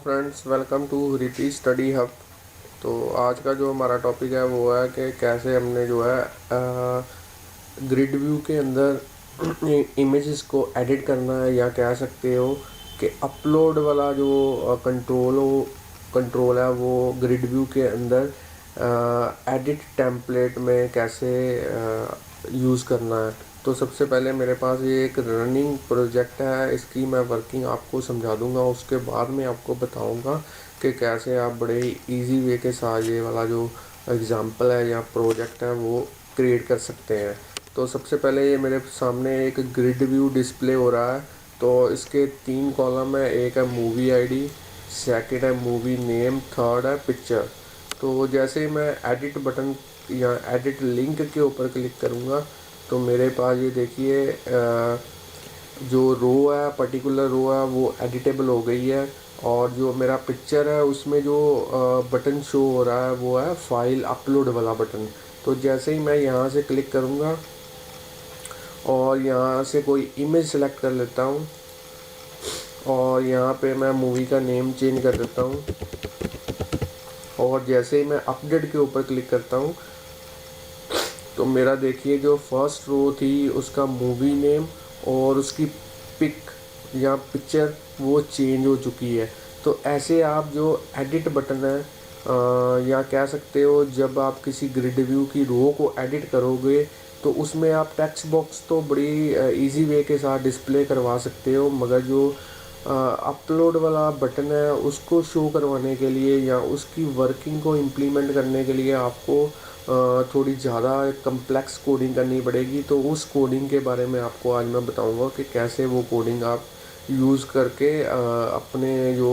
Friends, welcome to रिति study hub. तो आज का जो हमारा टॉपिक है वो है कि कैसे हमने जो है ग्रिड व्यू के अंदर इमेजेस को एडिट करना है, या कह सकते हो कि अपलोड वाला जो कंट्रोल है वो ग्रिड व्यू के अंदर एडिट टेम्पलेट में कैसे यूज़ करना है। तो सबसे पहले मेरे पास ये एक रनिंग प्रोजेक्ट है, इसकी मैं वर्किंग आपको समझा दूंगा, उसके बाद में आपको बताऊंगा कि कैसे आप बड़े इजी वे के साथ ये वाला जो एग्ज़ाम्पल है या प्रोजेक्ट है वो क्रिएट कर सकते हैं। तो सबसे पहले ये मेरे सामने एक ग्रिड व्यू डिस्प्ले हो रहा है। तो इसके 3 कॉलम है, एक है मूवी आईडी, सेकंड है मूवी नेम, थर्ड है पिक्चर। तो जैसे ही मैं एडिट बटन या एडिट लिंक के ऊपर क्लिक करूँगा तो मेरे पास ये देखिए जो रो है, पर्टिकुलर रो है वो एडिटेबल हो गई है। और जो मेरा पिक्चर है उसमें जो बटन शो हो रहा है वो है फाइल अपलोड वाला बटन। तो जैसे ही मैं यहाँ से क्लिक करूँगा और यहाँ से कोई इमेज सेलेक्ट कर लेता हूँ और यहाँ पे मैं मूवी का नेम चेंज कर देता हूँ, और जैसे ही मैं अपडेट के ऊपर क्लिक करता हूँ तो मेरा देखिए जो फर्स्ट रो थी उसका मूवी नेम और उसकी पिक या पिक्चर वो चेंज हो चुकी है। तो ऐसे आप जो एडिट बटन है या कह सकते हो जब आप किसी ग्रिड व्यू की रो को एडिट करोगे तो उसमें आप टेक्स्ट बॉक्स तो बड़ी इजी वे के साथ डिस्प्ले करवा सकते हो, मगर जो अपलोड वाला बटन है उसको शो करवाने के लिए या उसकी वर्किंग को इम्प्लीमेंट करने के लिए आपको थोड़ी ज़्यादा कम्प्लेक्स कोडिंग करनी पड़ेगी। तो उस कोडिंग के बारे में आपको आज मैं बताऊंगा कि कैसे वो कोडिंग आप यूज़ करके अपने जो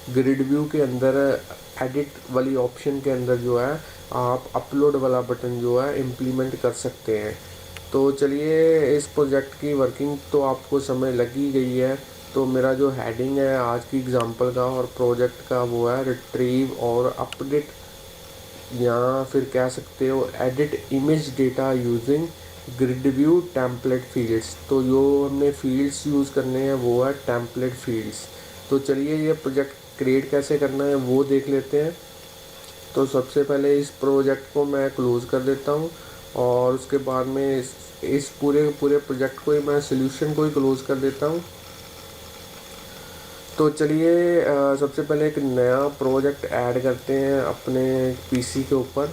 ग्रिड व्यू के अंदर एडिट वाली ऑप्शन के अंदर जो है आप अपलोड वाला बटन जो है इम्प्लीमेंट कर सकते हैं। तो चलिए, इस प्रोजेक्ट की वर्किंग तो आपको समय लग ही गई है। तो मेरा जो हेडिंग है आज की एग्जांपल का और प्रोजेक्ट का वो है रिट्रीव और अपडेट, या फिर कह सकते हो edit image data using grid view template fields. तो जो हमने फील्ड्स यूज़ करने हैं वो है टेम्पलेट फील्ड्स। तो चलिए ये प्रोजेक्ट क्रिएट कैसे करना है वो देख लेते हैं। तो सबसे पहले इस प्रोजेक्ट को मैं क्लोज़ कर देता हूँ और उसके बाद में इस पूरे प्रोजेक्ट को ही मैं सॉल्यूशन को ही क्लोज़ कर देता हूँ। तो चलिए सबसे पहले एक नया प्रोजेक्ट ऐड करते हैं अपने पीसी के ऊपर।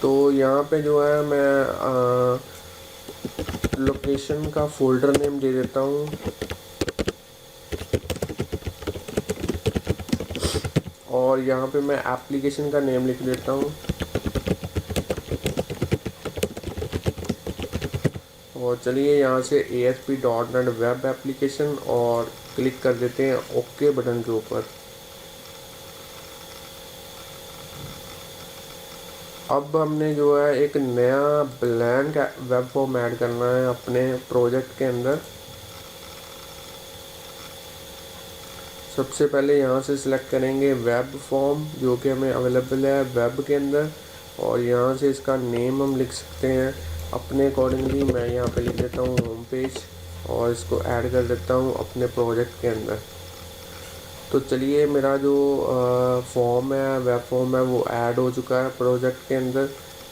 तो यहाँ पे जो है मैं लोकेशन का फोल्डर नेम दे देता हूँ और यहाँ पे मैं एप्लीकेशन का नेम लिख देता हूँ और चलिए यहाँ से ASP.NET वेब एप्लीकेशन और क्लिक कर देते हैं ओके बटन के ऊपर। अब हमने जो है एक नया ब्लैंक वेब फॉर्म ऐड करना है अपने प्रोजेक्ट के अंदर। सबसे पहले यहाँ से सिलेक्ट करेंगे वेब फॉर्म जो कि हमें अवेलेबल है वेब के अंदर, और यहाँ से इसका नेम हम लिख सकते हैं अपने अकॉर्डिंगली। मैं यहाँ पे लिख देता हूँ होम पेज और इसको ऐड कर देता हूँ अपने प्रोजेक्ट के अंदर। तो चलिए मेरा जो फॉर्म है, वेब फॉर्म है, वो ऐड हो चुका है प्रोजेक्ट के अंदर।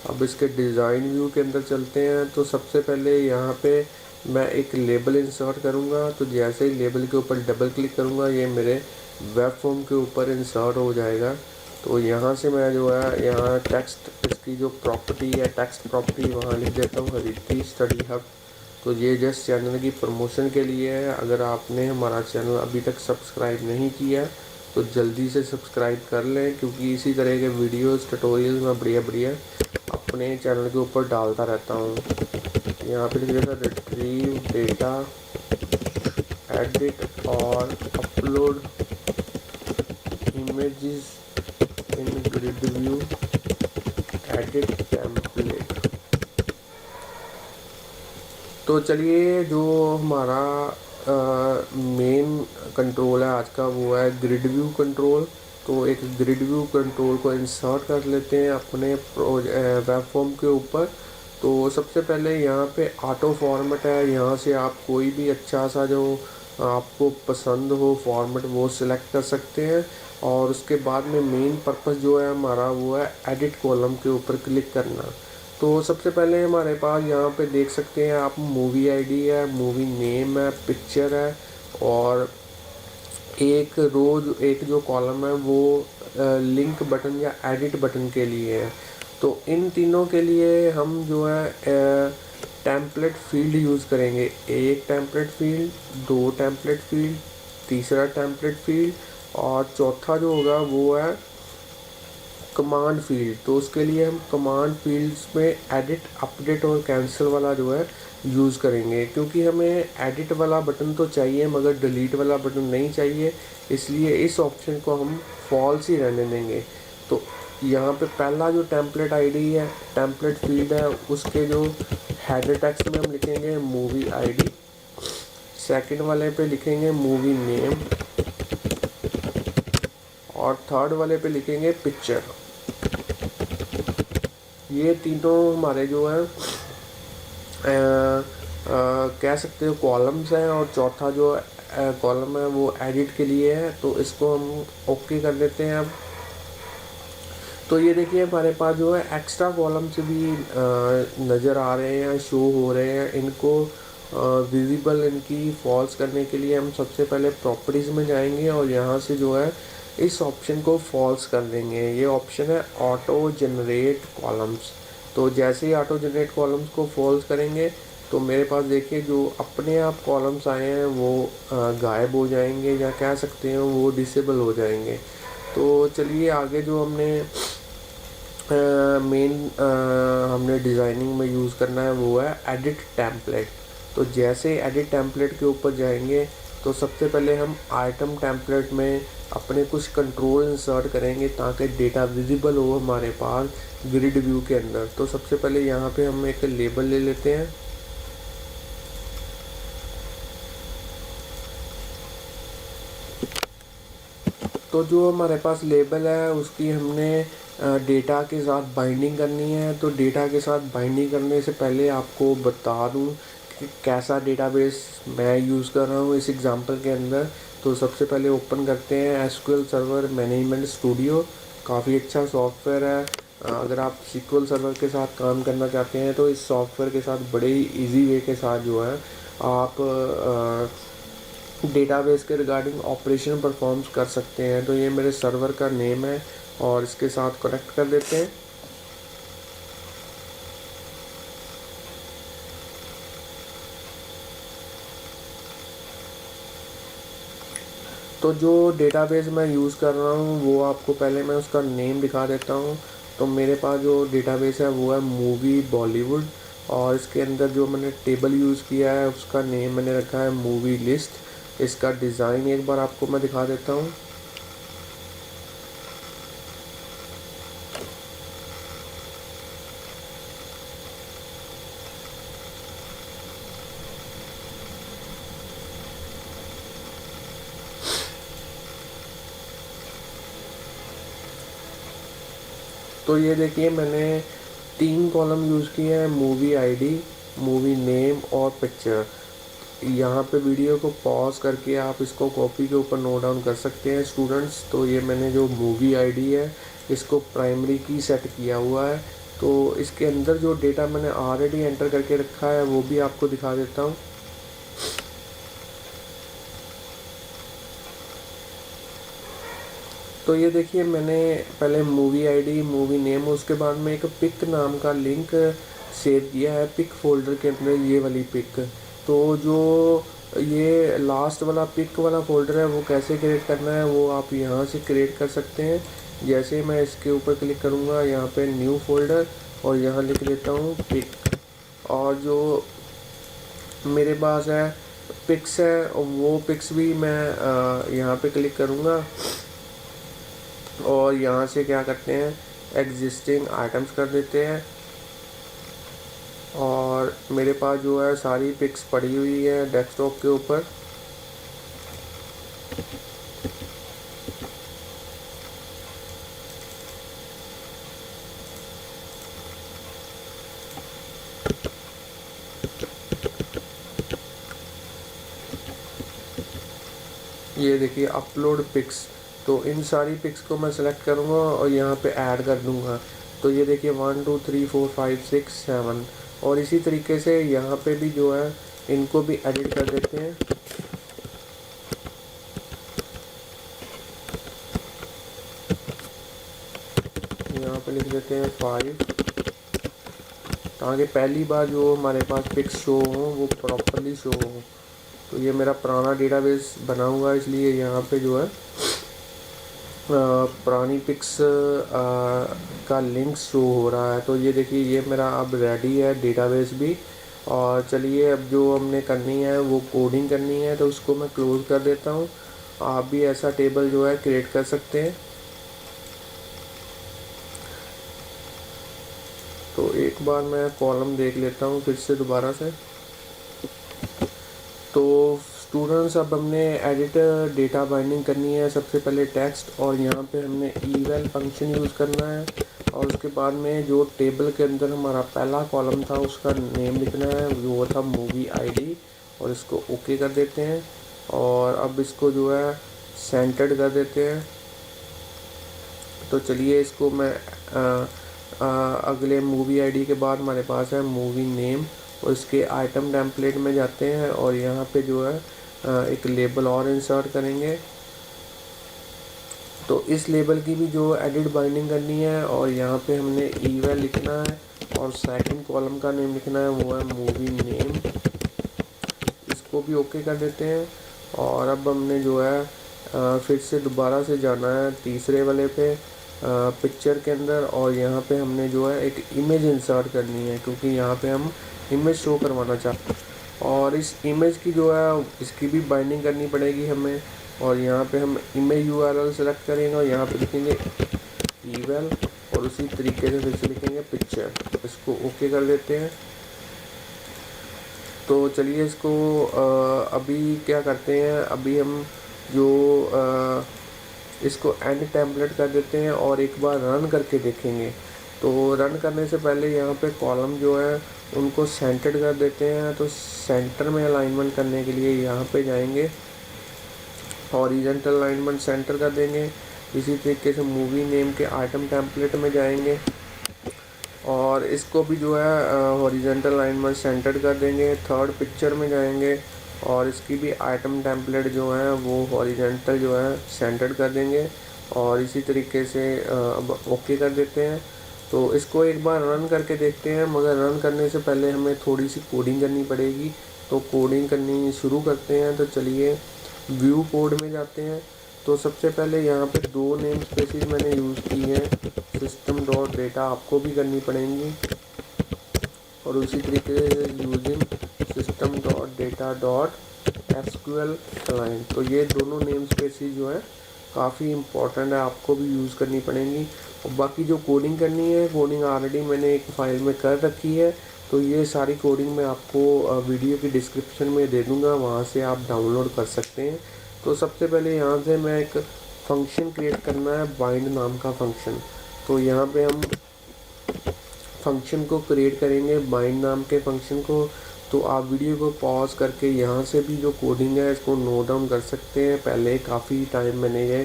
अब इसके डिज़ाइन व्यू के अंदर चलते हैं। तो सबसे पहले यहाँ पे मैं एक लेबल इंसर्ट करूँगा। तो जैसे ही लेबल के ऊपर डबल क्लिक करूँगा ये मेरे वेब फॉर्म के ऊपर इंसर्ट हो जाएगा। तो यहाँ से मैं जो है यहाँ टेक्स्ट, इसकी जो प्रॉपर्टी है टेक्स्ट प्रॉपर्टी, वहाँ लिख देता हूँ रिद्धि स्टडी हब। तो ये जस्ट चैनल की प्रमोशन के लिए है। अगर आपने हमारा चैनल अभी तक सब्सक्राइब नहीं किया तो जल्दी से सब्सक्राइब कर लें, क्योंकि इसी तरह के वीडियोस ट्यूटोरियल मैं बढ़िया अपने चैनल के ऊपर डालता रहता हूँ। यहाँ पे लिख देता रिट्रीव डेटा, एडिट और upload images in grid view, edit template. तो चलिए जो हमारा मेन कंट्रोल है आज का वो है ग्रिड व्यू कंट्रोल। तो एक ग्रिड व्यू कंट्रोल को इंसर्ट कर लेते हैं अपने वेब फॉर्म के ऊपर। तो सबसे पहले यहाँ पे ऑटो फॉर्मेट है, यहाँ से आप कोई भी अच्छा सा जो आपको पसंद हो फॉर्मेट वो सिलेक्ट कर सकते हैं। और उसके बाद में मेन पर्पस जो है हमारा वो है एडिट कॉलम के ऊपर क्लिक करना। तो सबसे पहले हमारे पास यहाँ पे देख सकते हैं आप, मूवी आईडी है, मूवी नेम है, पिक्चर है, और एक जो कॉलम है वो लिंक बटन या एडिट बटन के लिए है। तो इन तीनों के लिए हम जो है टेम्पलेट फील्ड यूज़ करेंगे। एक टेम्पलेट फील्ड, दो टेम्पलेट फील्ड, तीसरा टेम्पलेट फील्ड, और चौथा जो होगा वो है कमांड फील्ड। तो उसके लिए हम कमांड फील्ड्स में एडिट, अपडेट और कैंसिल वाला जो है यूज़ करेंगे, क्योंकि हमें एडिट वाला बटन तो चाहिए मगर डिलीट वाला बटन नहीं चाहिए, इसलिए इस ऑप्शन को हम फॉल्स ही रहने देंगे। तो यहाँ पे पहला जो टेम्पलेट आईडी है, टेम्पलेट फील्ड है, उसके जो हेडर टेक्स्ट में हम लिखेंगे मूवी आईडी, सेकंड वाले पे लिखेंगे मूवी नेम, और थर्ड वाले पे लिखेंगे पिक्चर। ये तीनों हमारे जो है कह सकते हो कॉलम्स हैं, और चौथा जो कॉलम है वो एडिट के लिए है। तो इसको हम ओके कर देते हैं अब। तो ये देखिए हमारे पास जो है एक्स्ट्रा कॉलम्स भी नज़र आ रहे हैं, शो हो रहे हैं। इनको विजिबल, इनकी फॉल्स करने के लिए हम सबसे पहले प्रॉपर्टीज़ में जाएंगे और यहाँ से जो है इस ऑप्शन को फॉल्स कर देंगे। ये ऑप्शन है ऑटो जनरेट कॉलम्स। तो जैसे ही ऑटो जनरेट कॉलम्स को फॉल्स करेंगे तो मेरे पास देखिए जो अपने आप कॉलम्स आए हैं वो गायब हो जाएंगे, या कह सकते हैं वो डिसेबल हो जाएंगे। तो चलिए आगे जो हमने हमने डिज़ाइनिंग में यूज़ करना है वो है एडिट टेम्पलेट। तो जैसे एडिट टेम्पलेट के ऊपर जाएंगे तो सबसे पहले हम आइटम टेम्पलेट में अपने कुछ कंट्रोल इंसर्ट करेंगे ताकि डेटा विजिबल हो हमारे पास ग्रिड व्यू के अंदर। तो सबसे पहले यहाँ पे हम एक लेबल ले लेते हैं। तो जो हमारे पास लेबल है उसकी हमने डेटा के साथ बाइंडिंग करनी है। तो डेटा के साथ बाइंडिंग करने से पहले आपको बता दूं कि कैसा डेटाबेस मैं यूज़ कर रहा हूँ इस एग्ज़ाम्पल के अंदर। तो सबसे पहले ओपन करते हैं एसक्यूएल सर्वर मैनेजमेंट स्टूडियो। काफ़ी अच्छा सॉफ्टवेयर है। अगर आप सीक्वल सर्वर के साथ काम करना चाहते हैं तो इस सॉफ्टवेयर के साथ बड़े ही ईजी वे के साथ जो है आप डेटाबेस के रिगार्डिंग ऑपरेशन परफॉर्म कर सकते हैं। तो ये मेरे सर्वर का नेम है और इसके साथ कनेक्ट कर देते हैं। तो जो डेटाबेस मैं यूज़ कर रहा हूँ वो आपको पहले मैं उसका नेम दिखा देता हूँ। तो मेरे पास जो डेटाबेस है वो है मूवी बॉलीवुड, और इसके अंदर जो मैंने टेबल यूज़ किया है उसका नेम मैंने रखा है मूवी लिस्ट। इसका डिज़ाइन एक बार आपको मैं दिखा देता हूँ। तो ये देखिए मैंने 3 कॉलम यूज़ किए हैं, मूवी आईडी, मूवी नेम और पिक्चर। यहाँ पे वीडियो को पॉज करके आप इसको कॉपी के ऊपर नोट डाउन कर सकते हैं स्टूडेंट्स। तो ये मैंने जो मूवी आईडी है इसको प्राइमरी की सेट किया हुआ है। तो इसके अंदर जो डेटा मैंने ऑलरेडी एंटर करके रखा है वो भी आपको दिखा देता हूँ। तो ये देखिए मैंने पहले मूवी आईडी, मूवी नेम, उसके बाद में एक पिक नाम का लिंक सेव किया है पिक फोल्डर के अंदर, ये वाली पिक। तो जो ये लास्ट वाला पिक वाला फोल्डर है वो कैसे क्रिएट करना है वो आप यहाँ से क्रिएट कर सकते हैं। जैसे मैं इसके ऊपर क्लिक करूँगा यहाँ पे न्यू फोल्डर, और यहाँ लिख देता हूँ पिक। और जो मेरे पास है पिक्स है वो पिक्स भी मैं यहाँ पे क्लिक करूँगा, और यहाँ से क्या करते हैं एग्जिस्टिंग आइटम्स कर देते हैं। और मेरे पास जो है सारी पिक्स पड़ी हुई है डेस्कटॉप के ऊपर। ये देखिए अपलोड पिक्स, तो इन सारी पिक्स को मैं सेलेक्ट करूँगा और यहाँ पे ऐड कर दूँगा। तो ये देखिए 1 2 3 4 5 6 7, और इसी तरीके से यहाँ पे भी जो है इनको भी एडिट कर देते हैं। यहाँ पे लिख देते हैं 5, ताकि पहली बार जो हमारे पास पिक्स शो हों वो प्रॉपरली शो हों। तो ये मेरा पुराना डेटाबेस बना हुआ है, इसलिए यहाँ पे जो है पुरानी पिक्स का लिंक शो हो रहा है। तो ये देखिए ये मेरा अब रेडी है डेटाबेस भी। और चलिए अब जो हमने करनी है वो कोडिंग करनी है, तो उसको मैं क्लोज़ कर देता हूँ। आप भी ऐसा टेबल जो है क्रिएट कर सकते हैं। तो एक बार मैं कॉलम देख लेता हूँ फिर से दोबारा से। तो स्टूडेंट्स अब हमने एडिट डेटा बाइंडिंग करनी है। सबसे पहले टेक्स्ट, और यहाँ पे हमने इवैल फंक्शन यूज़ करना है, और उसके बाद में जो टेबल के अंदर हमारा पहला कॉलम था उसका नेम लिखना है, वो था मूवी आईडी, और इसको ओके कर देते हैं। और अब इसको जो है सेंटर्ड कर देते हैं। तो चलिए इसको मैं अगले मूवी आईडी के बाद हमारे पास है मूवी नेम, और इसके आइटम टेम्पलेट में जाते हैं और यहाँ पे जो है एक लेबल और इंसर्ट करेंगे। तो इस लेबल की भी जो एडिट बाइंडिंग करनी है, और यहाँ पे हमने इवैल लिखना है, और सेकंड कॉलम का नेम लिखना है वो है मूवी नेम। इसको भी ओके कर देते हैं। और अब हमने जो है फिर से दोबारा से जाना है तीसरे वाले पे पिक्चर के अंदर, और यहाँ पे हमने जो है एक इमेज इंसर्ट करनी है, क्योंकि यहाँ पे हम इमेज शो करवाना चाहते हैं। और इस इमेज की जो है इसकी भी बाइंडिंग करनी पड़ेगी हमें। और यहाँ पे हम इमेज यूआरएल सेलेक्ट करेंगे और यहाँ पे लिखेंगे इवैल, और उसी तरीके से फिर से लिखेंगे पिक्चर। इसको ओके कर देते हैं। तो चलिए इसको अभी क्या करते हैं, अभी हम जो इसको एंड टेम्पलेट कर देते हैं और एक बार रन करके देखेंगे। तो रन करने से पहले यहाँ पे कॉलम जो है उनको सेंटर्ड कर देते हैं। तो सेंटर में अलाइनमेंट करने के लिए यहाँ पे जाएंगे, हॉरिजॉन्टल अलाइनमेंट सेंटर कर देंगे। इसी तरीके से मूवी नेम के आइटम टेम्पलेट में जाएंगे और इसको भी जो है हॉरिजॉन्टल अलाइनमेंट सेंटर्ड कर देंगे। थर्ड पिक्चर में जाएंगे और इसकी भी आइटम टेम्पलेट जो है वो हॉरिजॉन्टल जो है सेंटर्ड कर देंगे, और इसी तरीके से अब ओके कर देते हैं। तो इसको एक बार रन करके देखते हैं, मगर रन करने से पहले हमें थोड़ी सी कोडिंग करनी पड़ेगी। तो कोडिंग करनी शुरू करते हैं। तो चलिए व्यू कोड में जाते हैं। तो सबसे पहले यहाँ पे दो नेम स्पेसिस मैंने यूज़ की हैं, सिस्टम डॉट डेटा आपको भी करनी पड़ेंगी, और उसी तरीके से using system dot data dot SQL align. तो ये दोनों नेम स्पेसिस जो है काफ़ी इम्पोर्टेंट है, आपको भी यूज़ करनी पड़ेंगी। और बाकी जो कोडिंग करनी है, कोडिंग ऑलरेडी मैंने एक फ़ाइल में कर रखी है। तो ये सारी कोडिंग मैं आपको वीडियो की डिस्क्रिप्शन में दे दूँगा, वहाँ से आप डाउनलोड कर सकते हैं। तो सबसे पहले यहाँ से मैं एक फ़ंक्शन क्रिएट करना है, बाइंड नाम का फ़ंक्शन। तो यहाँ पे हम फंक्शन को क्रिएट करेंगे, बाइंड नाम के फंक्शन को। तो आप वीडियो को पॉज करके यहाँ से भी जो कोडिंग है इसको नोट डाउन कर सकते हैं। पहले काफ़ी टाइम मैंने ये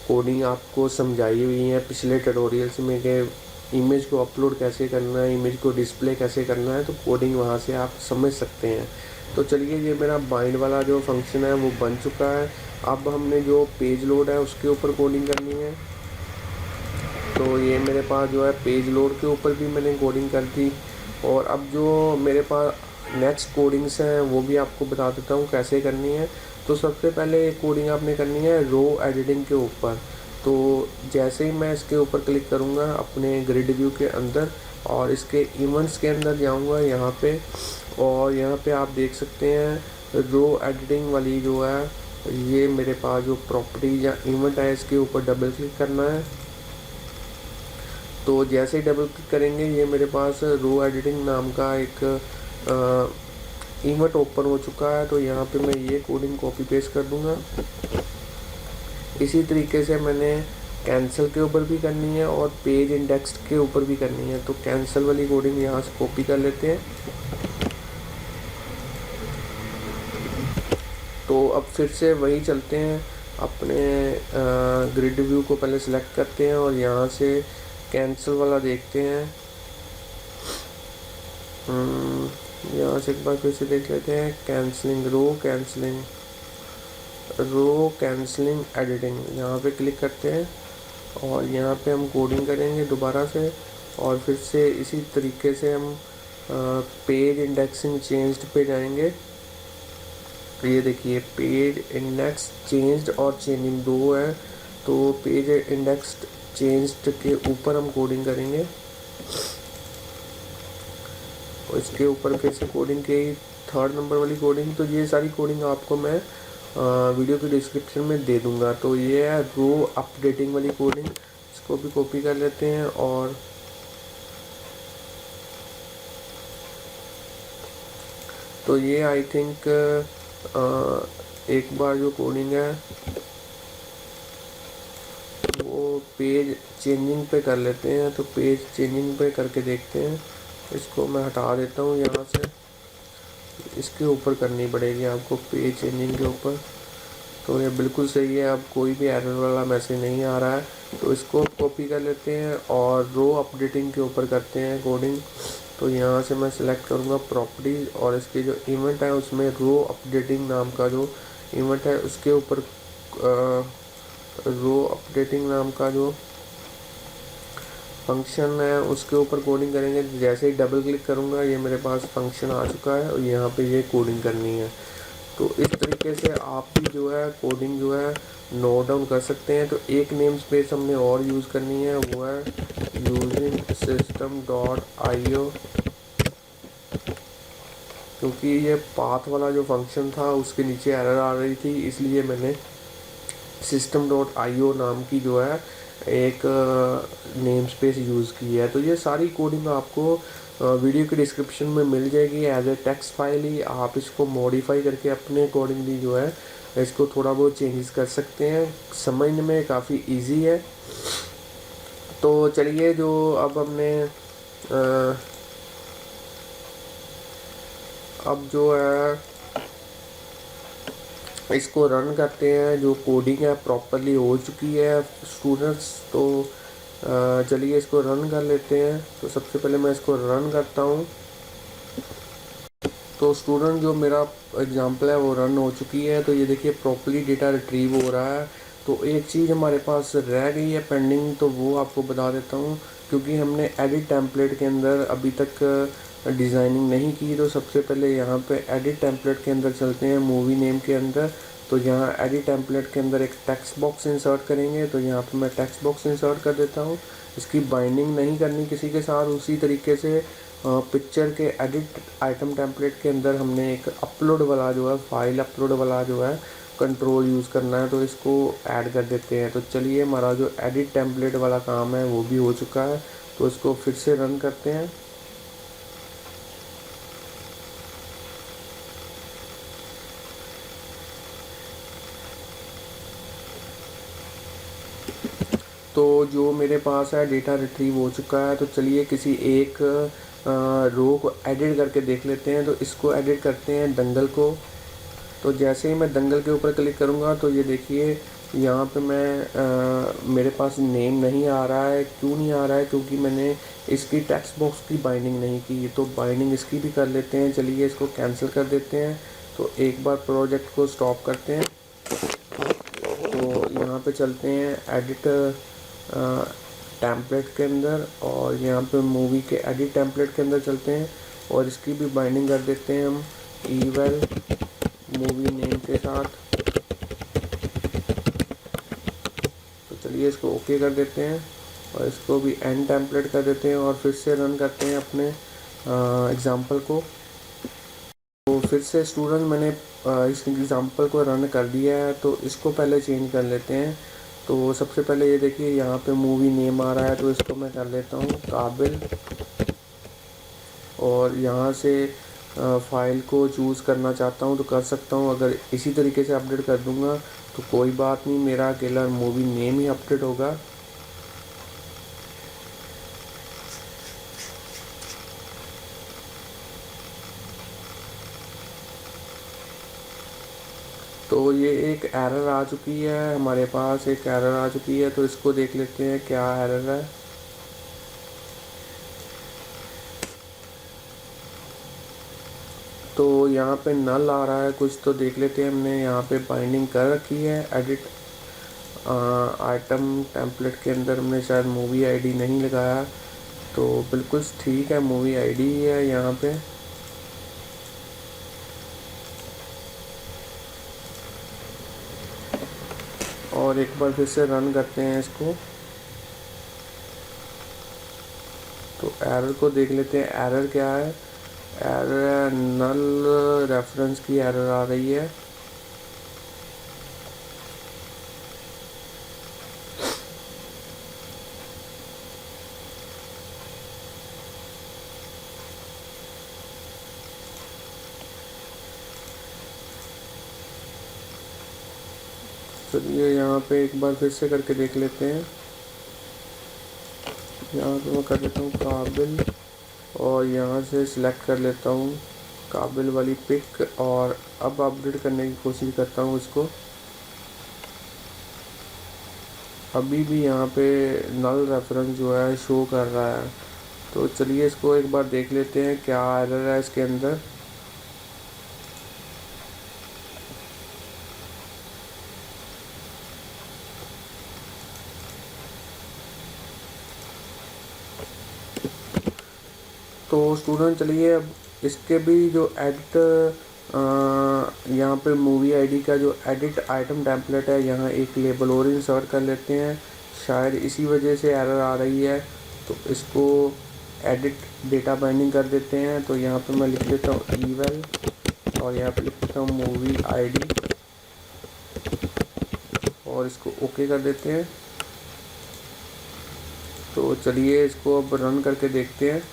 कोडिंग आपको समझाई हुई है पिछले ट्यूटोरियल्स में कि इमेज को अपलोड कैसे करना है, इमेज को डिस्प्ले कैसे करना है। तो कोडिंग वहाँ से आप समझ सकते हैं। तो चलिए ये मेरा बाइंड वाला जो फंक्शन है वो बन चुका है। अब हमने जो पेज लोड है उसके ऊपर कोडिंग करनी है। तो ये मेरे पास जो है पेज लोड के ऊपर भी मैंने कोडिंग कर दी। और अब जो मेरे पास नेक्स्ट कोडिंग्स हैं वो भी आपको बता देता हूँ कैसे करनी है। तो सबसे पहले एक कोडिंग आपने करनी है रो एडिटिंग के ऊपर। तो जैसे ही मैं इसके ऊपर क्लिक करूँगा अपने ग्रिड व्यू के अंदर और इसके इवेंट्स के अंदर जाऊँगा यहाँ पे, और यहाँ पे आप देख सकते हैं रो एडिटिंग वाली जो है ये मेरे पास जो प्रॉपर्टीज या इवेंट है इसके ऊपर डबल क्लिक करना है। तो जैसे ही डबल क्लिक करेंगे ये मेरे पास रो एडिटिंग नाम का एक इवेंट ओपन हो चुका है। तो यहाँ पे मैं ये कोडिंग कॉपी पेस्ट कर दूँगा। इसी तरीके से मैंने कैंसिल के ऊपर भी करनी है और पेज इंडेक्स के ऊपर भी करनी है। तो कैंसिल वाली कोडिंग यहाँ से कॉपी कर लेते हैं। तो अब फिर से वही चलते हैं। अपने ग्रिड व्यू को पहले सिलेक्ट करते हैं और यहाँ से कैंसिल वाला देखते हैं। यहाँ से एक बार फिर से देख लेते हैं, कैंसलिंग रो कैंसलिंग एडिटिंग, यहाँ पे क्लिक करते हैं और यहाँ पे हम कोडिंग करेंगे दोबारा से। और फिर से इसी तरीके से हम पेज इंडेक्सिंग चेंज्ड पे जाएंगे। तो ये देखिए पेज इंडेक्स चेंज्ड और चेंजिंग दो है, तो पेज इंडेक्स चेंज्ड के ऊपर हम कोडिंग करेंगे और इसके ऊपर फिर से कोडिंग की 3rd नंबर वाली कोडिंग। तो ये सारी कोडिंग आपको मैं वीडियो के डिस्क्रिप्शन में दे दूंगा। तो ये है रो अपडेटिंग वाली कोडिंग, इसको भी कॉपी कर लेते हैं। और तो ये आई थिंक एक बार जो कोडिंग है वो पेज चेंजिंग पे कर लेते हैं। तो पेज चेंजिंग पे करके देखते हैं, इसको मैं हटा देता हूँ यहाँ से, इसके ऊपर करनी पड़ेगी आपको पेज चेंजिंग के ऊपर। तो ये बिल्कुल सही है, अब कोई भी एरर वाला मैसेज नहीं आ रहा है। तो इसको कॉपी कर लेते हैं और रो अपडेटिंग के ऊपर करते हैं कोडिंग। तो यहाँ से मैं सिलेक्ट करूँगा प्रॉपर्टीज और इसके जो इवेंट है उसमें रो अपडेटिंग नाम का जो इवेंट है उसके ऊपर रो अपडेटिंग नाम का जो फंक्शन है उसके ऊपर कोडिंग करेंगे। जैसे ही डबल क्लिक करूँगा ये मेरे पास फंक्शन आ चुका है और यहाँ पे ये कोडिंग करनी है। तो इस तरीके से आप भी जो है कोडिंग जो है नोट डाउन कर सकते हैं। तो एक नेम स्पेस हमने और यूज़ करनी है, वो है यूजिंग system.io, क्योंकि ये पाथ वाला जो फंक्शन था उसके नीचे एरर आ रही थी, इसलिए मैंने system.io नाम की जो है एक नेम स्पेस यूज़ की है। तो ये सारी कोडिंग आपको वीडियो के डिस्क्रिप्शन में मिल जाएगी एज ए टेक्स्ट फाइल ही। आप इसको मॉडिफाई करके अपने अकॉर्डिंगली जो है इसको थोड़ा बहुत चेंजेस कर सकते हैं, समझने में काफ़ी इजी है। तो चलिए जो अब हमने अब जो है इसको रन करते हैं। जो कोडिंग है प्रॉपरली हो चुकी है स्टूडेंट्स। तो चलिए इसको रन कर लेते हैं। तो सबसे पहले मैं इसको रन करता हूँ। तो स्टूडेंट जो मेरा एग्जांपल है वो रन हो चुकी है। तो ये देखिए प्रॉपरली डेटा रिट्रीव हो रहा है। तो एक चीज़ हमारे पास रह गई है पेंडिंग, तो वो आपको बता देता हूँ। क्योंकि हमने एडिट टेम्पलेट के अंदर अभी तक डिज़ाइनिंग नहीं की, तो सबसे पहले यहाँ पे एडिट टेम्पलेट के अंदर चलते हैं, मूवी नेम के अंदर। तो यहाँ एडिट टेम्पलेट के अंदर एक टेक्स्ट बॉक्स इंसर्ट करेंगे। तो यहाँ पे मैं टेक्स्ट बॉक्स इंसर्ट कर देता हूँ। इसकी बाइंडिंग नहीं करनी किसी के साथ। उसी तरीके से पिक्चर के एडिट आइटम टेम्पलेट के अंदर हमने एक अपलोड वाला जो है फाइल अपलोड वाला जो है कंट्रोल यूज़ करना है, तो इसको ऐड कर देते हैं। तो चलिए हमारा जो एडिट टेम्पलेट वाला काम है वो भी हो चुका है। तो इसको फिर से रन करते हैं। तो जो मेरे पास है डेटा रिट्रीव हो चुका है। तो चलिए किसी एक रो को एडिट करके देख लेते हैं। तो इसको एडिट करते हैं दंगल को। तो जैसे ही मैं दंगल के ऊपर क्लिक करूँगा तो ये देखिए यहाँ पे मेरे पास नेम नहीं आ रहा है। क्यों नहीं आ रहा है? क्योंकि मैंने इसकी टेक्स्ट बॉक्स की बाइंडिंग नहीं की। तो बाइंडिंग इसकी भी कर लेते हैं। चलिए इसको कैंसिल कर देते हैं। तो एक बार प्रोजेक्ट को स्टॉप करते हैं। तो यहाँ पे चलते हैं एडिट टेम्पलेट के अंदर और यहाँ पे मूवी के एडिट टेम्पलेट के अंदर चलते हैं और इसकी भी बाइंडिंग कर देते हैं हम ईवेल मूवी नेम के साथ। तो चलिए इसको ओके कर देते हैं और इसको भी एंड टेम्पलेट कर देते हैं और फिर से रन करते हैं अपने एग्ज़ाम्पल को। तो फिर से स्टूडेंट मैंने इस एग्ज़ाम्पल को रन कर दिया है। तो इसको पहले चेंज कर लेते हैं। तो सबसे पहले ये देखिए यहाँ पे मूवी नेम आ रहा है, तो इसको मैं कर लेता हूँ काबिल और यहाँ से फ़ाइल को चूज़ करना चाहता हूँ तो कर सकता हूँ। अगर इसी तरीके से अपडेट कर दूँगा तो कोई बात नहीं, मेरा अकेला मूवी नेम ही अपडेट होगा। तो ये एक एरर आ चुकी है, हमारे पास एक एरर आ चुकी है, तो इसको देख लेते हैं क्या एरर है। तो यहाँ पे नल आ रहा है कुछ, तो देख लेते हैं। हमने यहाँ पे बाइंडिंग कर रखी है एडिट आइटम टेम्पलेट के अंदर, हमने शायद मूवी आईडी नहीं लगाया, तो बिल्कुल ठीक है, मूवी आईडी ही है यहाँ पे। और एक बार फिर से रन करते हैं इसको, तो एरर को देख लेते हैं। एरर क्या है? एरर नल रेफरेंस की एरर आ रही है। चलिए यहाँ पे एक बार फिर से करके देख लेते हैं। यहाँ पे मैं कर लेता हूँ काबिल, और यहाँ से सिलेक्ट कर लेता हूँ काबिल वाली पिक, और अब अपडेट करने की कोशिश करता हूँ इसको। अभी भी यहाँ पे नल रेफरेंस जो है शो कर रहा है, तो चलिए इसको एक बार देख लेते हैं क्या एरर है इसके अंदर। तो स्टूडेंट चलिए अब इसके भी जो एडिट यहाँ पे मूवी आईडी का जो एडिट आइटम टेम्पलेट है, यहाँ एक लेबल और इंसर्ट कर लेते हैं, शायद इसी वजह से एरर आ रही है। तो इसको एडिट डेटा बाइंडिंग कर देते हैं। तो यहाँ पे मैं लिख देता हूँ ईवेल, और यहाँ पे लिख देता हूँ मूवी आईडी, और इसको ओके कर देते हैं। तो चलिए इसको अब रन करके देखते हैं।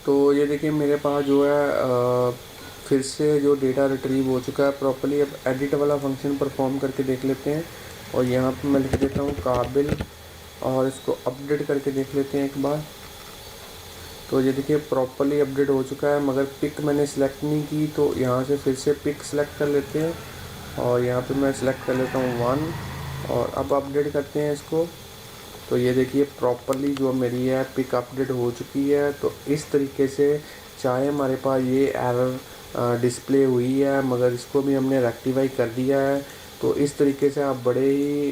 तो ये देखिए मेरे पास जो है फिर से जो डेटा रिट्रीव हो चुका है प्रॉपर्ली। अब एडिट वाला फंक्शन परफॉर्म करके देख लेते हैं, और यहाँ पे मैं लिख देता हूँ काबिल, और इसको अपडेट करके देख लेते हैं एक बार। तो ये देखिए प्रॉपर्ली अपडेट हो चुका है, मगर पिक मैंने सेलेक्ट नहीं की, तो यहाँ से फिर से पिक सेलेक्ट कर लेते हैं, और यहाँ पे मैं सेलेक्ट कर लेता हूँ 1, और अब अपडेट करते हैं इसको। तो ये देखिए प्रॉपर्ली जो मेरी है पिक अपडेट हो चुकी है। तो इस तरीके से चाहे हमारे पास ये एरर डिस्प्ले हुई है, मगर इसको भी हमने रेक्टिफाई कर दिया है। तो इस तरीके से आप बड़े ही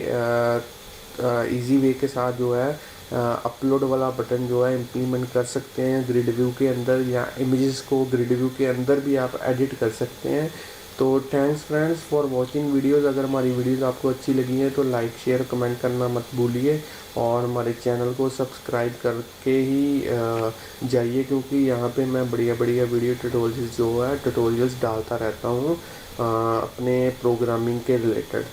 इजी वे के साथ जो है अपलोड वाला बटन जो है इम्प्लीमेंट कर सकते हैं ग्रिड व्यू के अंदर, या इमेजेस को ग्रिड व्यू के अंदर भी आप एडिट कर सकते हैं। तो thanks friends for watching videos. अगर हमारी वीडियोस आपको अच्छी लगी हैं तो लाइक शेयर कमेंट करना मत भूलिए, और हमारे चैनल को सब्सक्राइब करके ही जाइए, क्योंकि यहाँ पे मैं बढ़िया बढ़िया वीडियो ट्यूटोरियल्स जो है ट्यूटोरियल्स डालता रहता हूँ अपने प्रोग्रामिंग के रिलेटेड।